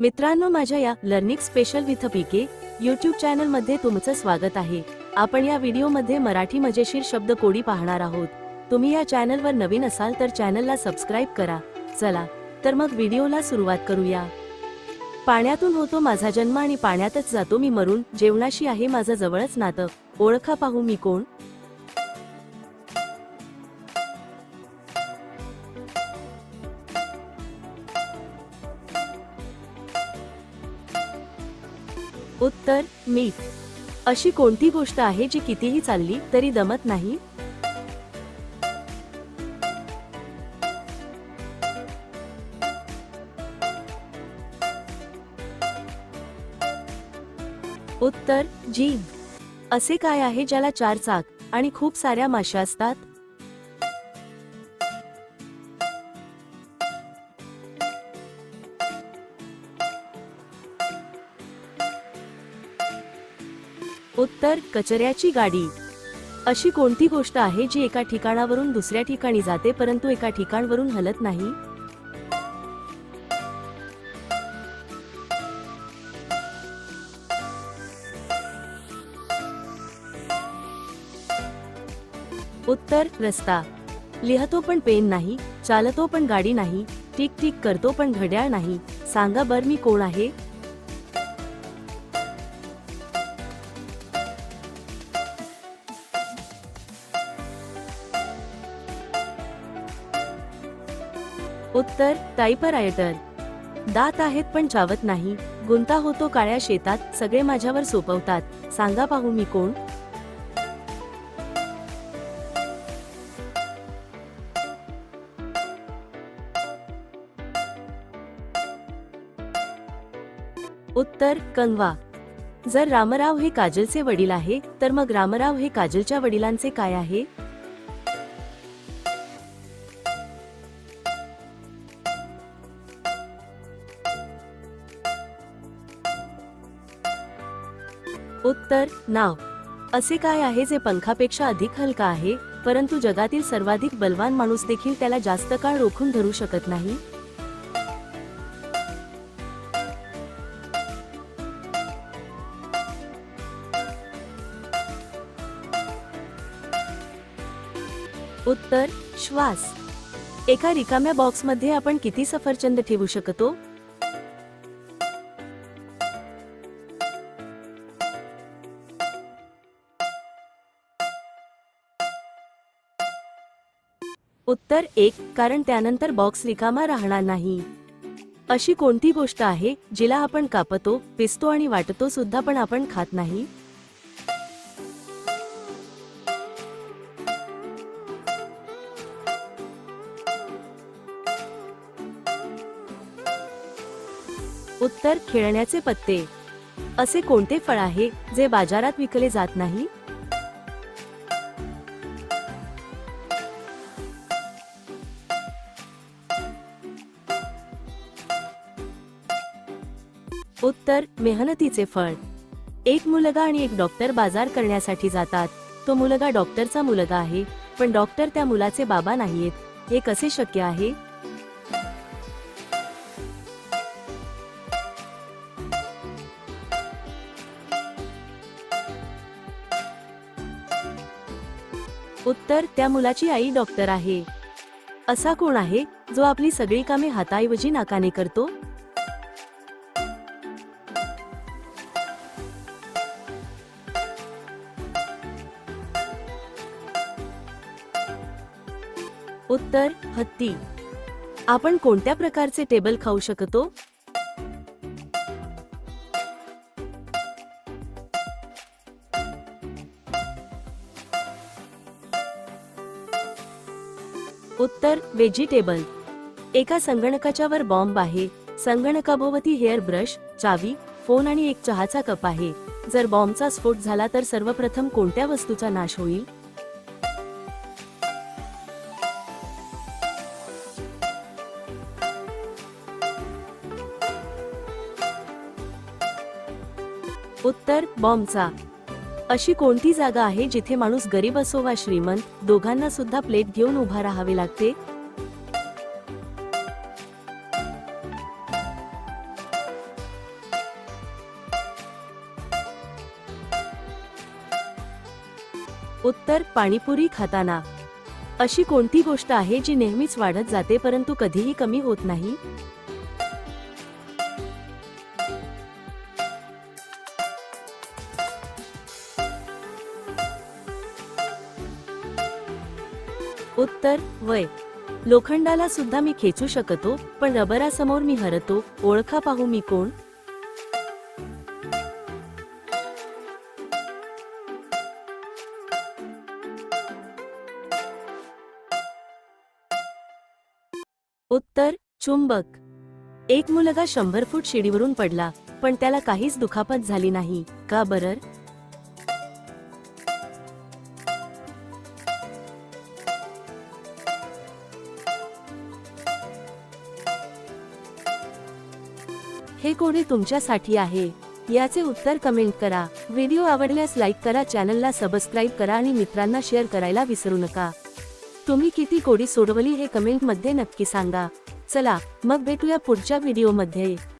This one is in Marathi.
मित्रांनो, माझ्या या learning special with PK YouTube channel मध्ये तुमचं स्वागत आहे। आपण या व्हिडिओ मध्ये मराठी मजेशीर शब्द कोडी पाहणार आहोत। तुम्ही या चॅनल वर नवीन असाल तर चॅनलला सबस्क्राइब करा। चला तर मग व्हिडिओला सुरुवात करूया। पाण्यातून होतो माझा जन्म आणि पाण्यातच जातो मी मरून, जेवणाशी आहे माझं जवळच नातं, ओळखा पाहू मी कोण। उत्तर मीठ। अशी कोणती गोष्ट आहे जी कितीही चालली तरी दमत नाही? उत्तर जीभ। असे काय आहे ज्याला 4 चाक आणि खूप साऱ्या माश्या असतात? उत्तर कचऱ्याची गाडी। अशी कोणती गोष्ट आहे जी एका ठिकाणावरून दुसऱ्या ठिकाणी जाते परंतु एका ठिकाणावरून हलत नाही? उत्तर रस्ता। लिहतो पण पेन नाही, चालतो पण गाडी नाही, टिक टिक करतो पण घड्याळ नाही, सांगा बर मी कोण आहे? उत्तर टायपरायटर। दात आहेत पण चावत नाही, गुंता होतो काळ्या शेतात, सगळे माझ्यावर सोपवतात, सांगा पाहू मी कोण? उत्तर कंगवा। जर रामराव हे काजलचे वडील आहे तर मग रामराव हे काजलच्या वडिलांचे काय आहे? उत्तर नाव। असे काय आहे जे पंखापेक्षा अधिक हलका आहे परंतु जगातील सर्वाधिक बलवान माणूस देखील त्याला जास्त काळ रोखून धरू शकत नाही? उत्तर श्वास। एका रिकाम्या बॉक्समध्ये आपण किती सफरचंद ठेवू शकतो? उत्तर 1, कारण त्यानंतर बॉक्स रिकामा राहणार नाही। अशी कोणती गोष्ट आहे जिला आपण कापतो, पिसतो आणि वाटतो सुद्धा पण आपण खात नाही? उत्तर खेळण्याचे पत्ते। असे कोणते फळ आहे जे बाजारात विकले जात नाही? उत्तर मेहनतीचे फळ। एक मुलगा आणि एक डॉक्टर बाजार करण्यासाठी जातात, तो मुलगा डॉक्टरचा मुलगा आहे पण डॉक्टर त्या मुलाचे बाबा नाहीयेत, हे कसे शक्य आहे? उत्तर त्या मुलाची आई डॉक्टर आहे। असा कोण आहे जो आपली सगळी कामे हाताऐवजी नाकाने करतो? उत्तर हत्ती। आपण कोणत्या प्रकारचे टेबल खाऊ शकतो? उत्तर व्हेजिटेबल। एका संगणकाच्या वर बॉम्ब आहे, संगणकाभोवती हेअर ब्रश, चावी, फोन आणि एक चहाचा कप आहे। जर बॉम्बचा स्फोट झाला तर सर्वप्रथम कोणत्या वस्तूचा नाश होईल? उत्तर बॉम्बचा। अशी कोणती जागा आहे जिथे माणूस गरीब असो वा श्रीमंत, दोघांना सुद्धा प्लेट घेऊन उभा राहावे लागते? उत्तर पाणीपुरी खाताना. अशी कोणती गोष्ट आहे जी नेहमीच वाढत जाते परंतु कधीही कमी होत नाही? उत्तर वय. लोखंडाला सुद्धा मी खेचू शकतो पण रबरासमोर मी हरतो. ओळखा पाहू मी कोण? उत्तर चुंबक. एक मुलगा 100 फूट शिडीवरून पडला पण त्याला काहीच दुखापत झाली नाही. का बरं? हे कोडे तुमच्यासाठी आहे. याचे उत्तर कमेंट करा. व्हिडिओ आवडल्यास लाईक करा, चॅनलला सबस्क्राईब करा आणि मित्रांना शेअर करायला विसरू नका. तुम्ही किती कोडी सोडवली हे कमेंट मध्ये नक्की सांगा. चला मग भेटूया पुढच्या व्हिडिओमध्ये.